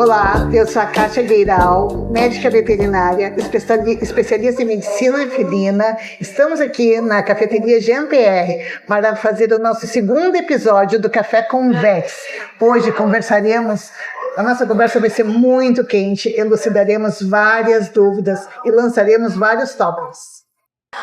Olá, eu sou a Kátia Gueiral, médica veterinária, especialista em medicina felina. Estamos aqui na cafeteria GMPR para fazer o nosso segundo episódio do Café com Vets. Hoje conversaremos, a nossa conversa vai ser muito quente, elucidaremos várias dúvidas e lançaremos vários tópicos.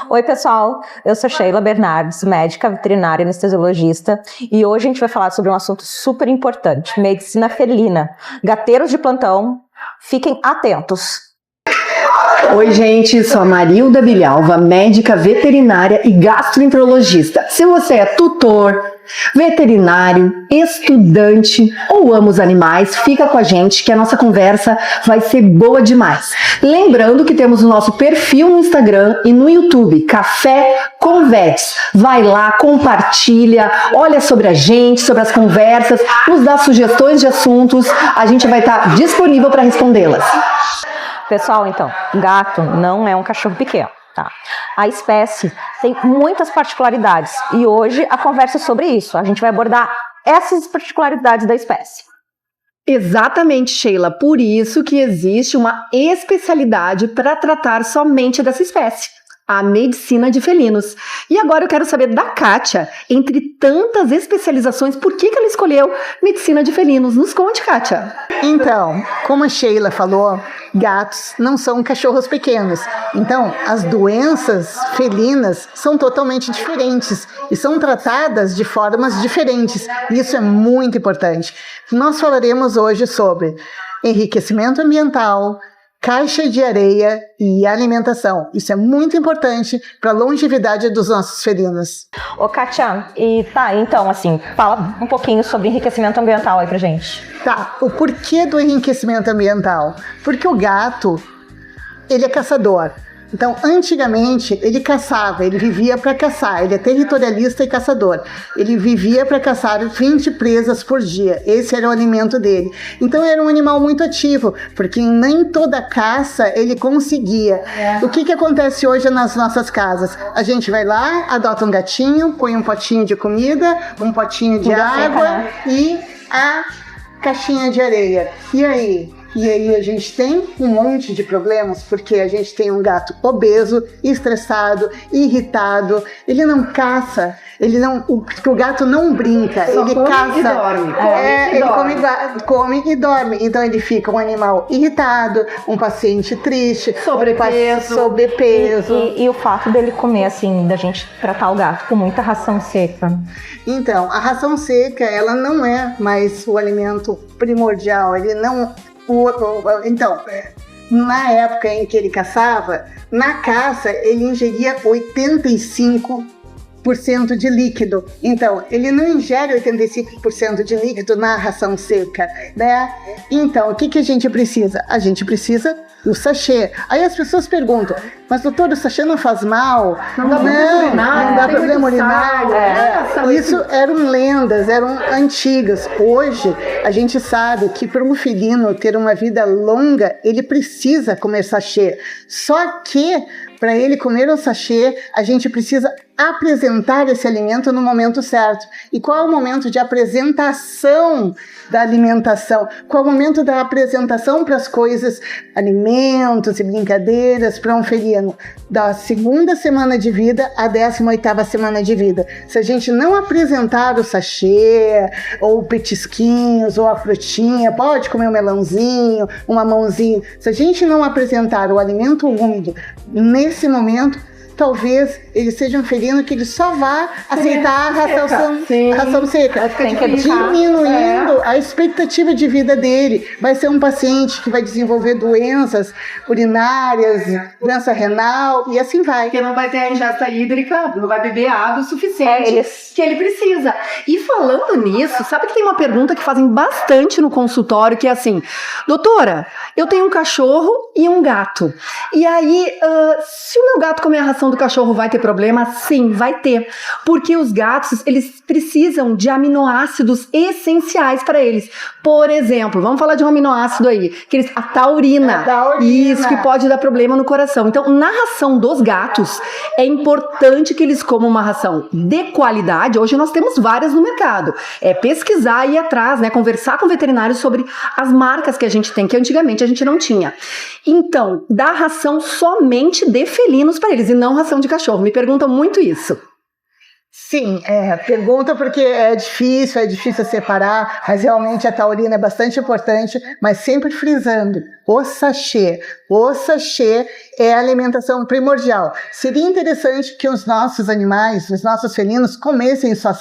Oi pessoal, eu sou Sheila Bernardes, médica veterinária anestesiologista, e hoje a gente vai falar sobre um assunto super importante, medicina felina. Gateiros de plantão, fiquem atentos. Oi gente, sou a Marilda Bilhalva, médica veterinária e gastroenterologista. Se você é tutor, veterinário, estudante ou ama os animais, fica com a gente que a nossa conversa vai ser boa demais. Lembrando que temos o nosso perfil no Instagram e no YouTube, Café com Vets. Vai lá, compartilha, olha sobre a gente, sobre as conversas, nos dá sugestões de assuntos, a gente vai estar disponível para respondê-las. Pessoal, então, gato não é um cachorro pequeno, tá? A espécie tem muitas particularidades e hoje a conversa é sobre isso. A gente vai abordar essas particularidades da espécie. Exatamente, Sheila. Por isso que existe uma especialidade para tratar somente dessa espécie, a medicina de felinos. E agora eu quero saber da Kátia, entre tantas especializações, por que ela escolheu medicina de felinos? Nos conte, Kátia. Então, como a Sheila falou, gatos não são cachorros pequenos. Então, as doenças felinas são totalmente diferentes e são tratadas de formas diferentes. Isso é muito importante. Nós falaremos hoje sobre enriquecimento ambiental, caixa de areia e alimentação. Isso é muito importante para a longevidade dos nossos felinos. Ô Kátia, então assim, fala um pouquinho sobre enriquecimento ambiental aí pra gente. Tá, o porquê do enriquecimento ambiental? Porque o gato, ele é caçador. Então, antigamente, ele caçava, ele vivia para caçar, ele é territorialista e caçador. Ele vivia para caçar 20 presas por dia, esse era o alimento dele. Então, era um animal muito ativo, porque nem toda caça ele conseguia. O que acontece hoje nas nossas casas? A gente vai lá, adota um gatinho, põe um potinho de comida, um potinho de água e a caixinha de areia. E aí a gente tem um monte de problemas, porque a gente tem um gato obeso, estressado, irritado, ele não caça, o gato não brinca, ele caça. E dorme. Ele come e dorme. Então ele fica um animal irritado, um paciente triste, sobrepeso. E o fato dele comer, assim, da gente tratar o gato com muita ração seca. Então, a ração seca, ela não é mais o alimento primordial, ele não... Então, na época em que ele caçava, na caça ele ingeria 85% de líquido. Então, ele não ingere 85% de líquido na ração seca, né? Então, o que a gente precisa? A gente precisa do sachê. Aí as pessoas perguntam, mas doutor, o sachê não faz mal? Não dá problema urinar. Isso eram lendas, eram antigas. Hoje, a gente sabe que para um felino ter uma vida longa, ele precisa comer sachê. Só que, para ele comer o sachê, a gente precisa apresentar esse alimento no momento certo. E qual é o momento de apresentação da alimentação? Qual é o momento da apresentação para as coisas, alimentos e brincadeiras para um felino? Da 2ª semana de vida à 18ª semana de vida. Se a gente não apresentar o sachê, ou petisquinhos, ou a frutinha, pode comer um melãozinho, um mamãozinho. Se a gente não apresentar o alimento úmido nesse momento, talvez ele seja um felino que ele só vá aceitar a ração seca, diminuindo a expectativa de vida dele. Vai ser um paciente que vai desenvolver doenças urinárias, doença renal e assim vai. Porque não vai ter a ingesta hídrica, não vai beber água o suficiente que ele precisa. E falando nisso, sabe que tem uma pergunta que fazem bastante no consultório, que é assim, doutora, eu tenho um cachorro e um gato. E aí, se o meu gato comer a ração do cachorro vai ter problema? Sim, vai ter. Porque os gatos, eles precisam de aminoácidos essenciais para eles. Por exemplo, vamos falar de um aminoácido aí, a taurina. Isso, que pode dar problema no coração. Então, na ração dos gatos, é importante que eles comam uma ração de qualidade. Hoje nós temos várias no mercado. É pesquisar e ir atrás, né? Conversar com veterinários sobre as marcas que a gente tem, que antigamente a gente não tinha. Então, dá ração somente de felinos para eles e não ração de cachorro. Me perguntam muito isso. Sim, pergunta porque é difícil separar, mas realmente a taurina é bastante importante, mas sempre frisando, o sachê é a alimentação primordial. Seria interessante que os nossos animais, os nossos felinos, comessem só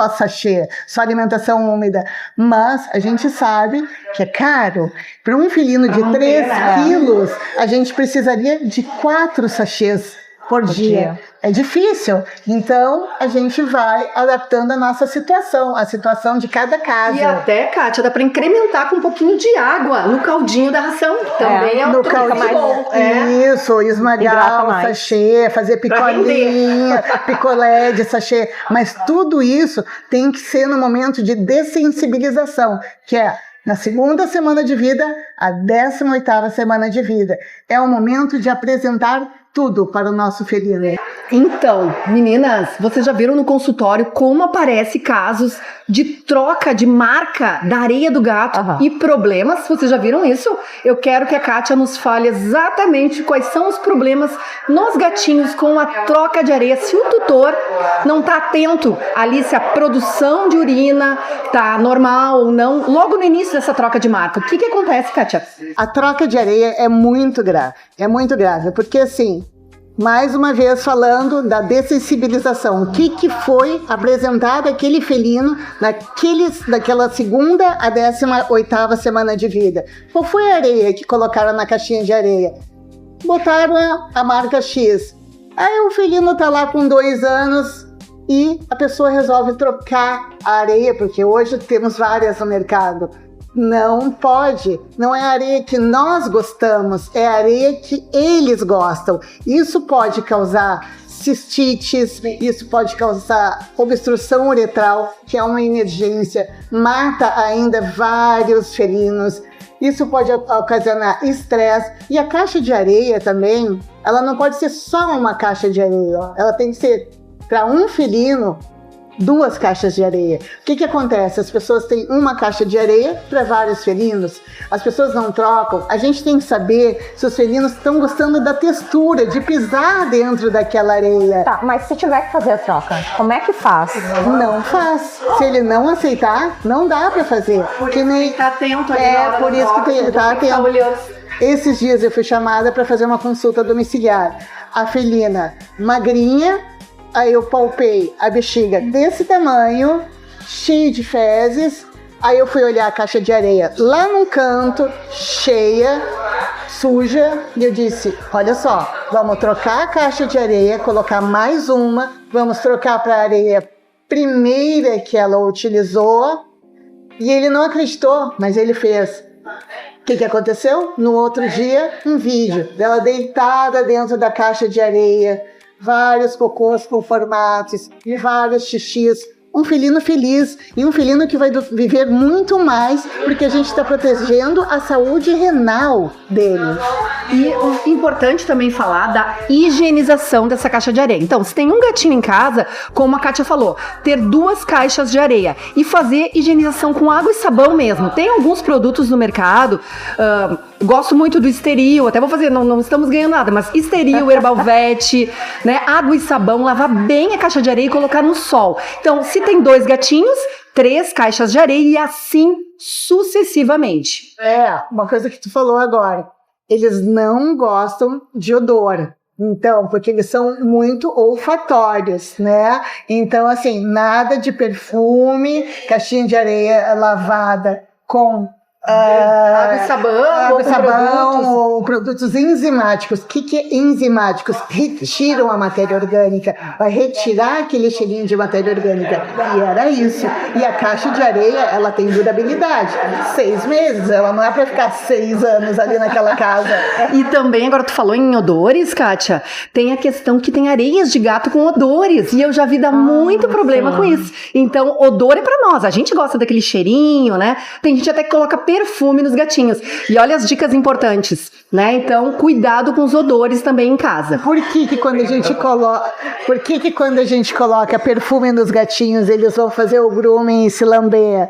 sachê, só alimentação úmida, mas a gente sabe que é caro. Para um felino de 3 quilos, a gente precisaria de 4 sachês por dia. É difícil, então a gente vai adaptando a nossa situação, a situação de cada casa. E até, Kátia, dá para incrementar com um pouquinho de água no caldinho da ração, também é no caldinho mais bom. Isso, esmagar o sachê, fazer picolé de sachê, mas tudo isso tem que ser no momento de dessensibilização, que é na 2ª semana de vida, a 18ª semana de vida. É o momento de apresentar tudo para o nosso felino. Então, meninas, vocês já viram no consultório como aparece casos de troca de marca da areia do gato e problemas? Vocês já viram isso? Eu quero que a Kátia nos fale exatamente quais são os problemas nos gatinhos com a troca de areia. Se o tutor não está atento ali, se a produção de urina está normal ou não, logo no início dessa troca de marca, o que acontece, Kátia? A troca de areia é muito grave, porque assim, mais uma vez falando da dessensibilização, o que foi apresentado àquele felino daquela 2ª a 18ª semana de vida. Qual foi a areia que colocaram na caixinha de areia? Botaram a marca X. Aí o felino tá lá com 2 anos e a pessoa resolve trocar a areia, porque hoje temos várias no mercado. Não pode, não é a areia que nós gostamos, é a areia que eles gostam. Isso pode causar cistites, isso pode causar obstrução uretral, que é uma emergência, mata ainda vários felinos. Isso pode ocasionar estresse. E a caixa de areia também, ela não pode ser só uma caixa de areia, ela tem que ser para um felino 2 caixas de areia. O que acontece? As pessoas têm uma caixa de areia para vários felinos. As pessoas não trocam. A gente tem que saber se os felinos estão gostando da textura, de pisar dentro daquela areia. Tá, mas se tiver que fazer a troca, como é que faz? Não faz. Se ele não aceitar, não dá para fazer. Porque nem tá atento ali. Por isso que tem que estar atento. Esses dias eu fui chamada para fazer uma consulta domiciliar. A felina magrinha. Aí eu palpei a bexiga desse tamanho, cheia de fezes. Aí eu fui olhar a caixa de areia lá num canto, cheia, suja. E eu disse, olha só, vamos trocar a caixa de areia, colocar mais uma. Vamos trocar para a areia primeira que ela utilizou. E ele não acreditou, mas ele fez. O que aconteceu? No outro dia, um vídeo dela deitada dentro da caixa de areia. Vários cocôs com formatos e vários xixis. Um felino feliz e um felino que vai viver muito mais porque a gente está protegendo a saúde renal dele. E importante também falar da higienização dessa caixa de areia. Então, se tem um gatinho em casa, como a Kátia falou, ter 2 caixas de areia e fazer higienização com água e sabão mesmo. Tem alguns produtos no mercado, gosto muito do Esteril, até vou fazer, não estamos ganhando nada, mas Esteril, Herbalvet, né, água e sabão, lavar bem a caixa de areia e colocar no sol. Então, se tem 2 gatinhos, 3 caixas de areia e assim sucessivamente. Uma coisa que tu falou agora, eles não gostam de odor. Então, porque eles são muito olfatórios, né? Então, assim, nada de perfume, caixinha de areia lavada com Água e sabão, ou produtos enzimáticos. O que é enzimáticos? Retiram a matéria orgânica, vai retirar aquele cheirinho de matéria orgânica. E era isso. E a caixa de areia, ela tem durabilidade. 6 meses, ela não é para ficar 6 anos ali naquela casa. E também, agora tu falou em odores, Kátia, tem a questão que tem areias de gato com odores, e eu já vi dar muito problema com isso. Então, odor é pra nós, a gente gosta daquele cheirinho, né? Tem gente até que coloca perfume nos gatinhos. E olha as dicas importantes, né? Então, cuidado com os odores também em casa. Por que quando a gente coloca perfume nos gatinhos, eles vão fazer o grooming e se lamber?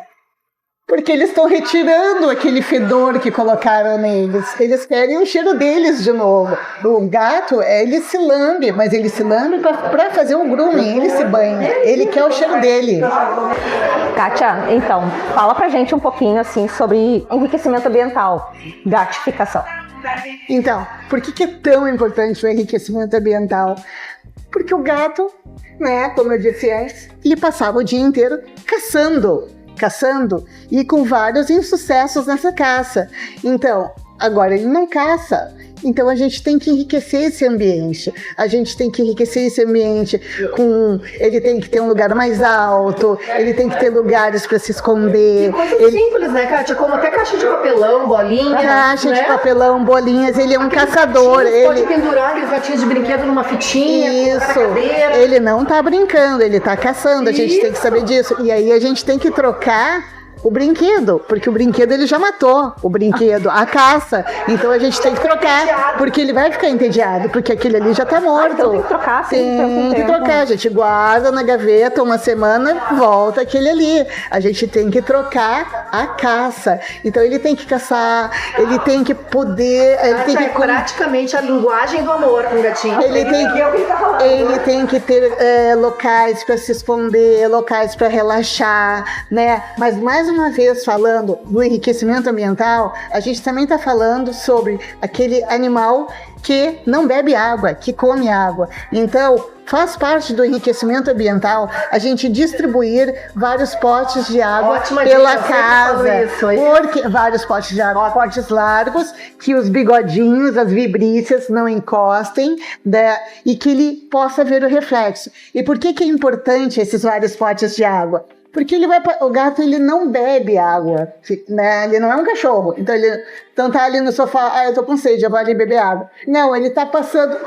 Porque eles estão retirando aquele fedor que colocaram neles. Eles querem o cheiro deles de novo. O gato, ele se lambe, mas ele se lambe para fazer o grooming, ele se banha. Ele quer o cheiro dele. Kátia, então, fala pra gente um pouquinho assim sobre enriquecimento ambiental, gatificação. Então, por que é tão importante o enriquecimento ambiental? Porque o gato, né, como eu disse antes, ele passava o dia inteiro caçando e com vários insucessos nessa caça. Então, agora ele não caça. Então a gente tem que enriquecer esse ambiente. Ele tem que ter um lugar mais alto, ele tem que ter lugares para se esconder. E coisas simples, né, Kátia? Como até caixa de papelão, bolinhas. Caixa de papelão, bolinhas. Ele é um caçador. Pode pendurar aqueles gatinhos de brinquedo numa fitinha. Isso. Ele não tá brincando, ele tá caçando. A gente tem que saber disso. E aí a gente tem que trocar o brinquedo, porque o brinquedo ele já matou o brinquedo, a caça. Então a gente tem que trocar, porque ele vai ficar entediado, porque aquele ali já tá morto. Então tem que trocar, sim. Tem que trocar, a gente guarda na gaveta uma semana, volta aquele ali. A gente tem que trocar a caça. Então ele tem que caçar, ele tem que poder. Ele tem que praticamente a linguagem do amor com o gatinho. Ele tem que ter locais para se esconder, locais para relaxar, né? Mas mais uma vez, falando do enriquecimento ambiental, a gente também está falando sobre aquele animal que não bebe água, que come água. Então, faz parte do enriquecimento ambiental a gente distribuir vários potes de água pela casa. Porque vários potes de água, potes largos, que os bigodinhos, as vibrícias não encostem, né, e que ele possa ver o reflexo. E por que é importante esses vários potes de água? Porque o gato ele não bebe água, né? Ele não é um cachorro. Então tá ali no sofá, eu tô com sede, eu vou ali beber água. Não, ele tá passando,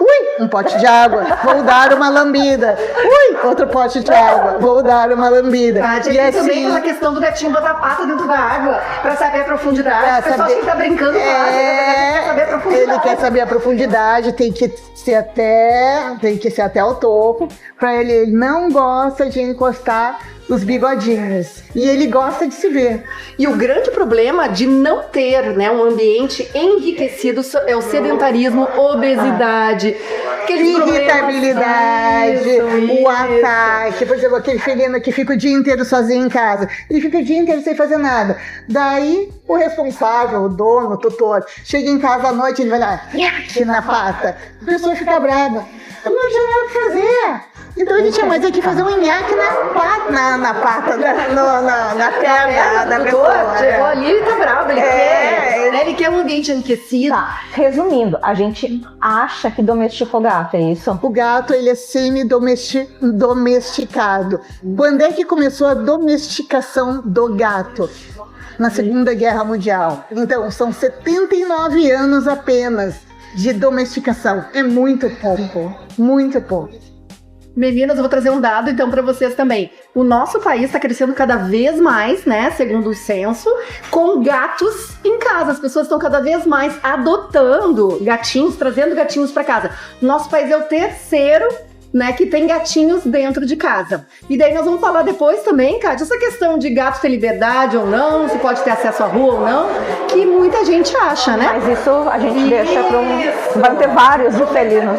um pote de água, vou dar uma lambida. Outro pote de água, vou dar uma lambida. E assim, também aquela questão do gatinho botar a pata dentro da água pra saber a profundidade. O pessoal que tá brincando com a água, ele quer saber a profundidade. Ele quer saber a profundidade, tem que ser até o topo, pra ele não gosta de encostar os bigodinhos. E ele gosta de se ver. E o grande problema de não ter, né, um ambiente enriquecido é o sedentarismo, obesidade, irritabilidade, o ataque. Por exemplo, aquele felino que fica o dia inteiro sozinho em casa. Ele fica o dia inteiro sem fazer nada. Daí, o responsável, o dono, o tutor, chega em casa à noite e ele vai lá, aqui na pata. A pessoa fica brava. Não tinha nada pra fazer. Então a gente vai ter que fazer um nhaque na perna da pessoa. Chegou ali e tá bravo, ele quer um ambiente enriquecido. Tá, resumindo, a gente acha que domesticou o gato, é isso? O gato, ele é semi-domesticado. Quando é que começou a domesticação do gato? Na Segunda Guerra Mundial. Então, são 79 anos apenas de domesticação. É muito pouco, muito pouco. Meninas, eu vou trazer um dado então para vocês também. O nosso país está crescendo cada vez mais, né, segundo o censo, com gatos em casa. As pessoas estão cada vez mais adotando gatinhos, trazendo gatinhos para casa. O nosso país é o terceiro, né, que tem gatinhos dentro de casa. E daí nós vamos falar depois também, Kátia, essa questão de gato ter liberdade ou não, se pode ter acesso à rua ou não, que muita gente acha, né? Mas isso a gente deixa para Vai ter vários de felinos.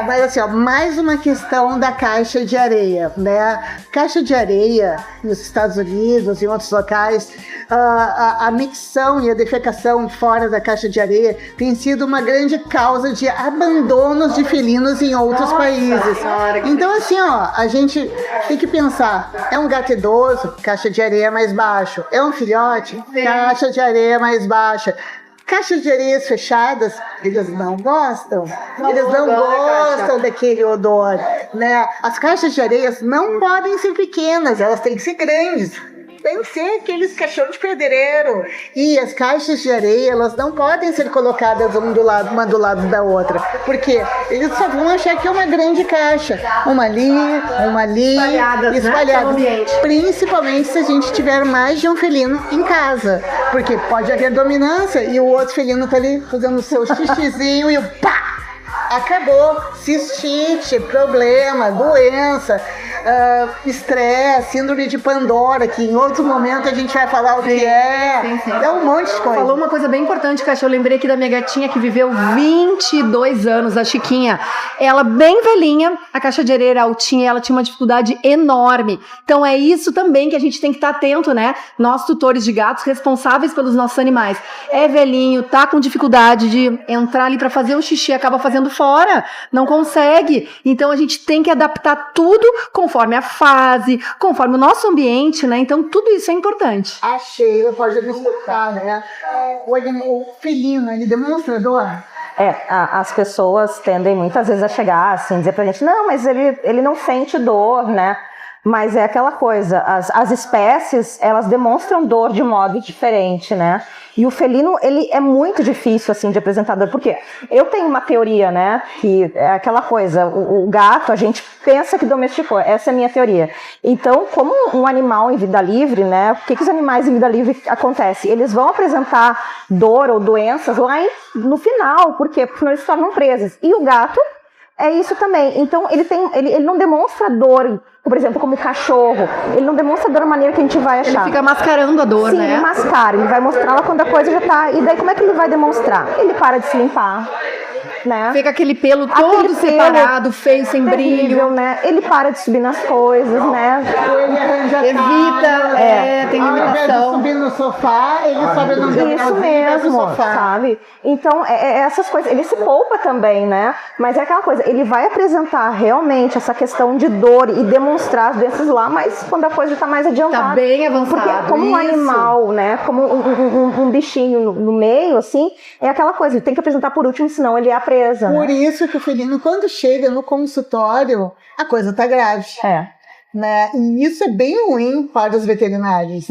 Mas assim, mais uma questão da caixa de areia, né? Caixa de areia nos Estados Unidos e em outros locais, a micção e a defecação fora da caixa de areia tem sido uma grande causa de abandonos de felinos em outros países. Então, assim, ó, a gente tem que pensar, é um gato idoso, caixa de areia mais baixo. É um filhote, caixa de areia mais baixa. Caixas de areias fechadas, eles não gostam. Eles não gostam daquele odor, né? As caixas de areias não podem ser pequenas, elas têm que ser grandes. Tem que ser aqueles caixões de pedreiro. E as caixas de areia, elas não podem ser colocadas uma do lado da outra. Porque eles só vão achar que é uma grande caixa. Uma ali, espalhadas. Né? Principalmente se a gente tiver mais de um felino em casa. Porque pode haver dominância e o outro felino tá ali fazendo o seu xixizinho e pá! Acabou. Cistite, problema, doença, estresse, síndrome de Pandora, que em outro momento a gente vai falar o que é. É um monte de coisa. Falou uma coisa bem importante, Kátia. Eu lembrei aqui da minha gatinha que viveu 22 anos, a Chiquinha. Ela bem velhinha, a caixa de areia era altinha, ela tinha uma dificuldade enorme. Então é isso também que a gente tem que estar atento, né? Nós, tutores de gatos, responsáveis pelos nossos animais. É velhinho, tá com dificuldade de entrar ali para fazer um xixi, acaba fazendo fora, não consegue. Então a gente tem que adaptar tudo conforme a fase, conforme o nosso ambiente, né? Então tudo isso é importante. A Sheila pode explicar, né? O felino, ele demonstra dor. As pessoas tendem muitas vezes a chegar assim, dizer pra gente, não, mas ele não sente dor, né? Mas é aquela coisa, as espécies, elas demonstram dor de modo diferente, né? E o felino, ele é muito difícil, assim, de apresentar dor. Por quê? Eu tenho uma teoria, né? Que é aquela coisa, o gato, a gente pensa que domesticou. Essa é a minha teoria. Então, como um animal em vida livre, né? O que os animais em vida livre acontecem? Eles vão apresentar dor ou doenças lá no final. Por quê? Porque senão eles se tornam presas. E o gato é isso também. Então, ele não demonstra dor, por exemplo, como o cachorro. Ele não demonstra dor da maneira que a gente vai achar. Ele fica mascarando a dor, Sim, né? Sim, ele mascara. Ele vai mostrar ela quando a coisa já tá... E daí, como é que ele vai demonstrar? Ele para de se limpar, né? Fica aquele pelo todo separado, feio, sem brilho, né? Ele para de subir nas coisas, né? Evita, tem limitação. Ao invés de subir no sofá, ele sobe no Isso mesmo, sabe? Então, essas coisas, ele se poupa também, né? Mas é aquela coisa, ele vai apresentar realmente essa questão de dor e demonstrar as doenças lá, mas quando a coisa está mais adiantada. Tá bem avançado. Porque como um animal, né? Como um bichinho no meio, assim, é aquela coisa, ele tem que apresentar por último, senão ele é a presa. Por né? isso que o felino, quando chega no consultório, a coisa tá grave. Né? E isso é bem ruim para os veterinários,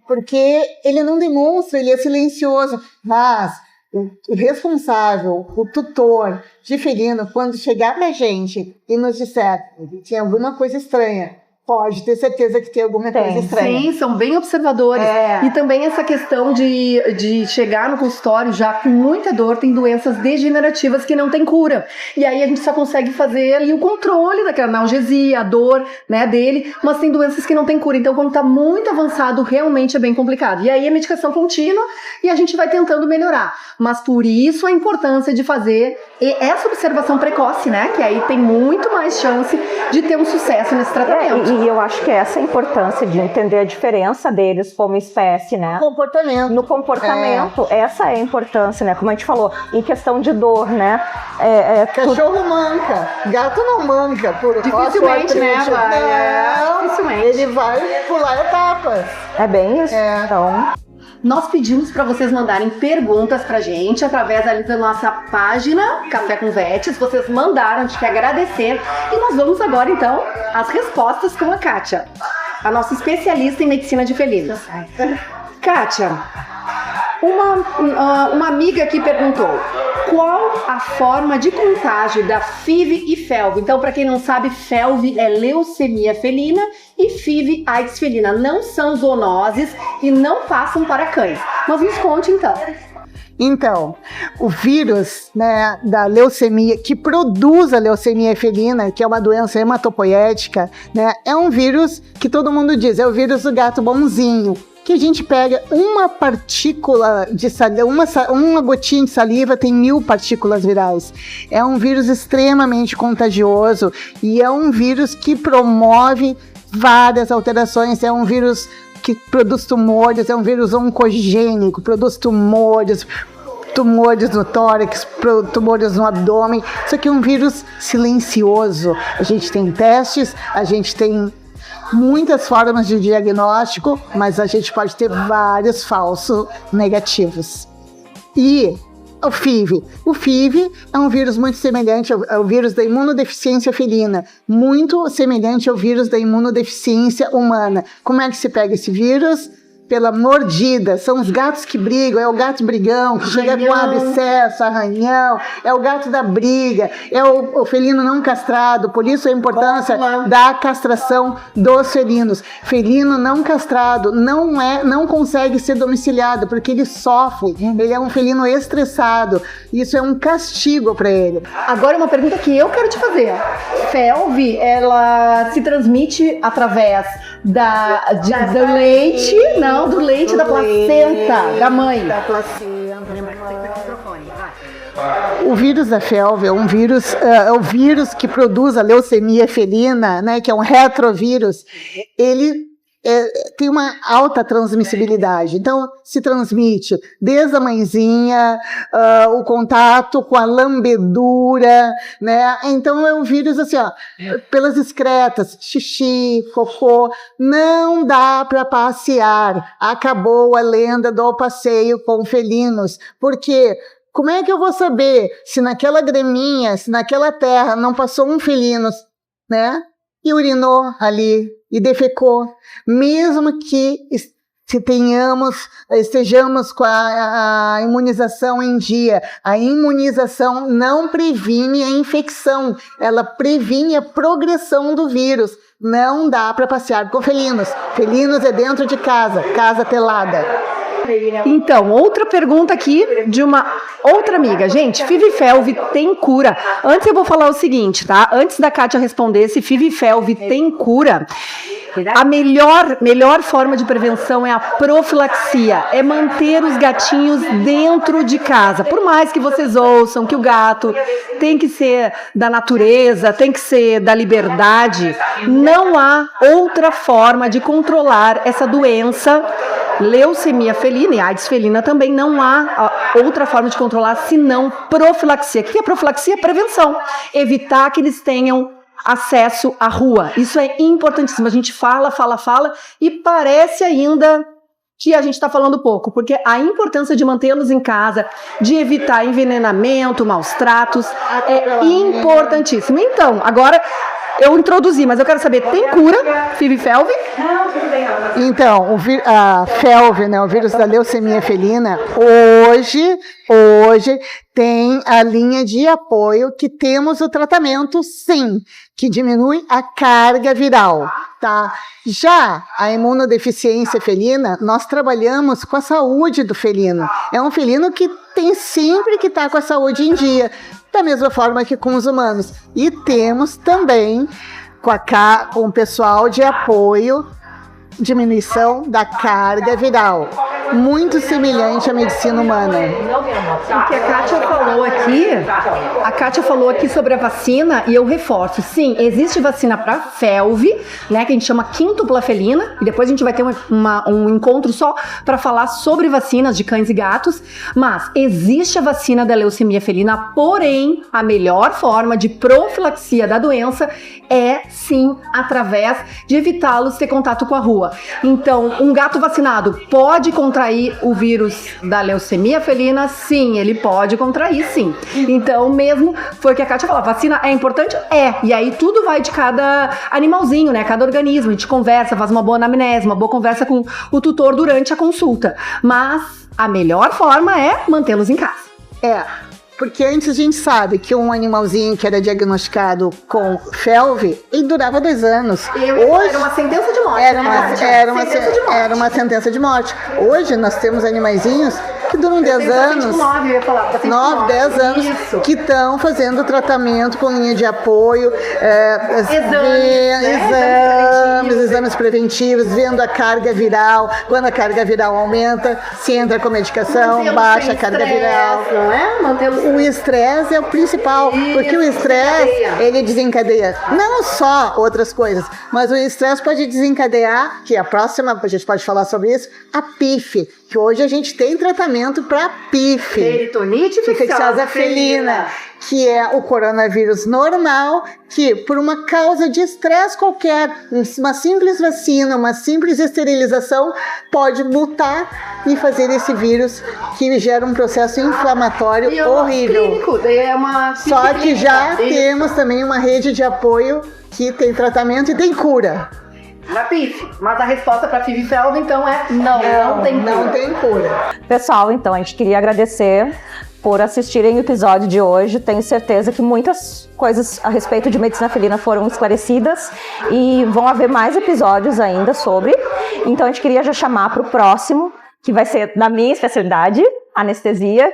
porque ele não demonstra, ele é silencioso, mas o responsável, o tutor de felino, quando chegar pra gente e nos disser que tem alguma coisa estranha, pode ter certeza que tem alguma coisa estranha. Sim, são bem observadores. E também essa questão de chegar no consultório já com muita dor, tem doenças degenerativas que não tem cura. E aí a gente só consegue fazer ali o controle daquela analgesia, a dor, né, dele, mas tem doenças que não tem cura. Então, quando tá muito avançado, realmente é bem complicado. E aí a medicação contínua e a gente vai tentando melhorar. Mas por isso a importância de fazer essa observação precoce, né, que aí tem muito mais chance de ter um sucesso nesse tratamento. E eu acho que essa é a importância de entender a diferença deles como espécie, né? No comportamento, essa é a importância, né? Como a gente falou, em questão de dor, né? Cachorro manca, gato não manca. Dificilmente, né? Dificilmente. Ele vai pular etapas. É bem isso. Então... Nós pedimos para vocês mandarem perguntas pra gente através ali da nossa página Café com Vets. Vocês mandaram, a gente quer agradecer. E nós vamos agora, então, às respostas com a Kátia, a nossa especialista em medicina de felinos. Kátia, uma amiga aqui perguntou: qual a forma de contágio da FIV e FeLV? Então, para quem não sabe, FeLV é leucemia felina e FIV, AIDS felina. Não são zoonoses e não passam para cães. Mas nos conte, então. Então, o vírus, né, da leucemia, que produz a leucemia felina, que é uma doença hematopoética, né, é um vírus que todo mundo diz, é o vírus do gato bonzinho, que a gente pega uma partícula de saliva, uma gotinha de saliva tem 1000 partículas virais. É um vírus extremamente contagioso e é um vírus que promove várias alterações, é um vírus que produz tumores, é um vírus oncogênico, produz tumores no tórax, tumores no abdômen. Isso aqui é um vírus silencioso. A gente tem testes, a gente tem muitas formas de diagnóstico, mas a gente pode ter vários falsos negativos. E o FIV. O FIV é um vírus muito semelhante ao vírus da imunodeficiência felina, muito semelhante ao vírus da imunodeficiência humana. Como é que se pega esse vírus? Pela mordida. São os gatos que brigam, é o gato brigão, que chega com abscesso, arranhão, é o gato da briga, é o felino não castrado, por isso a importância da castração dos felinos. Felino não castrado não consegue ser domiciliado, porque ele sofre, ele é um felino estressado, isso é um castigo para ele. Agora uma pergunta que eu quero te fazer. FeLV, ela se transmite através do leite, do leite da placenta da mãe. Da placenta. O vírus da FeLV é o vírus que produz a leucemia felina, né, que é um retrovírus. Ele tem uma alta transmissibilidade, então se transmite desde a mãezinha, o contato com a lambedura, né? Então é um vírus assim, pelas excretas, xixi, cocô, não dá para passear. Acabou a lenda do passeio com felinos, porque como é que eu vou saber se naquela graminha, se naquela terra não passou um felino, né? E urinou ali, e defecou, mesmo que estejamos com a imunização em dia. A imunização não previne a infecção, ela previne a progressão do vírus. Não dá para passear com felinos. Felinos é dentro de casa, casa telada. Então, outra pergunta aqui de uma outra amiga. Gente, FIV e FeLV tem cura? Antes eu vou falar o seguinte, tá? Antes da Kátia responder se FIV e FeLV tem cura, a melhor forma de prevenção é a profilaxia, é manter os gatinhos dentro de casa. Por mais que vocês ouçam que o gato tem que ser da natureza, tem que ser da liberdade, não há outra forma de controlar essa doença, leucemia felina e AIDS felina também, não há outra forma de controlar senão profilaxia. O que é profilaxia? Prevenção. Evitar que eles tenham acesso à rua. Isso é importantíssimo. A gente fala e parece ainda que a gente está falando pouco, porque a importância de mantê-los em casa, de evitar envenenamento, maus tratos, é importantíssimo. Então, agora eu introduzi, mas eu quero saber, tem cura, FIV e FeLV? Então, a FeLV, né, o vírus da leucemia felina, hoje tem a linha de apoio que temos o tratamento, sim, que diminui a carga viral, tá? Já a imunodeficiência felina, nós trabalhamos com a saúde do felino. É um felino que tem sempre que estar com a saúde em dia, da mesma forma que com os humanos. E temos também com o pessoal de apoio, diminuição da carga viral, muito semelhante à medicina humana. O que a Kátia falou aqui sobre a vacina, e eu reforço, sim, existe vacina para FeLV, né, que a gente chama quíntupla felina, e depois a gente vai ter um encontro só para falar sobre vacinas de cães e gatos, mas existe a vacina da leucemia felina, porém, a melhor forma de profilaxia da doença é, sim, através de evitá-los ter contato com a rua. Então, um gato vacinado pode contrair o vírus da leucemia felina? Sim, ele pode contrair, sim. Então, mesmo, foi o que a Kátia falou, vacina é importante? É. E aí tudo vai de cada animalzinho, né? Cada organismo. A gente conversa, faz uma boa anamnese, uma boa conversa com o tutor durante a consulta. Mas a melhor forma é mantê-los em casa. Porque antes a gente sabe que um animalzinho que era diagnosticado com FeLV, ele durava 2 anos. Hoje, era uma sentença de morte. Era uma sentença de morte. Hoje nós temos animaizinhos que duram 10 anos. 9, eu ia falar. 9, 10 anos, Isso. que estão fazendo tratamento com linha de apoio, exames preventivos, vendo a carga viral. Quando a carga viral aumenta, se entra com medicação, baixa a carga viral. Não é? O estresse é o principal, porque o estresse, ele desencadeia não só outras coisas, mas o estresse pode desencadear, que a próxima, a gente pode falar sobre isso, a PIF, que hoje a gente tem tratamento para PIF. Peritonite infecciosa felina, que é o coronavírus normal, que por uma causa de estresse qualquer, uma simples vacina, uma simples esterilização, pode mutar e fazer esse vírus que gera um processo inflamatório horrível. Só que já temos também uma rede de apoio que tem tratamento e tem cura. Na PIF, mas a resposta para FIV e FeLV então é não tem cura. Pessoal, então a gente queria agradecer por assistirem o episódio de hoje. Tenho certeza que muitas coisas a respeito de medicina felina foram esclarecidas e vão haver mais episódios ainda sobre. Então a gente queria já chamar para o próximo, que vai ser da minha especialidade, anestesia,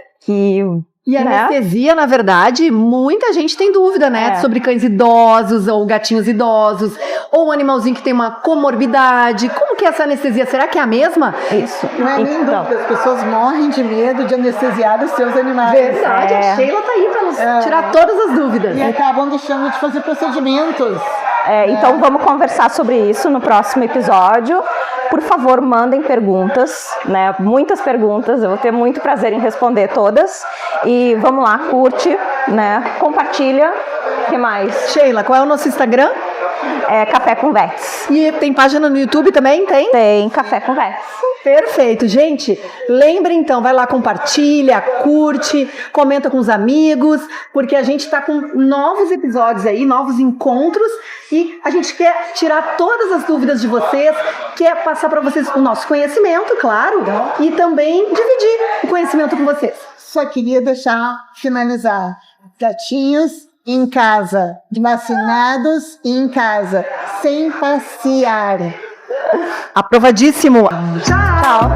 E a anestesia, na verdade, muita gente tem dúvida, né? Sobre cães idosos ou gatinhos idosos, ou um animalzinho que tem uma comorbidade. Como que é essa anestesia? Será que é a mesma? Isso. Não é nem dúvida, as pessoas morrem de medo de anestesiar os seus animais. Verdade, a Sheila tá aí para nos tirar todas as dúvidas. E acabam deixando de fazer procedimentos. Então vamos conversar sobre isso no próximo episódio. Por favor, mandem perguntas, né? Muitas perguntas, eu vou ter muito prazer em responder todas. E vamos lá, curte, né? Compartilha. O que mais? Sheila, qual é o nosso Instagram? É Café com Vets. E tem página no YouTube também, tem? Tem Café com Vets. Perfeito, gente. Lembre então, vai lá, compartilha, curte, comenta com os amigos, porque a gente tá com novos episódios aí, novos encontros, e a gente quer tirar todas as dúvidas de vocês, quer passar para vocês o nosso conhecimento, claro, e também dividir o conhecimento com vocês. Só queria finalizar. Gatinhos em casa, vacinados em casa, sem passear. Aprovadíssimo. Tchau.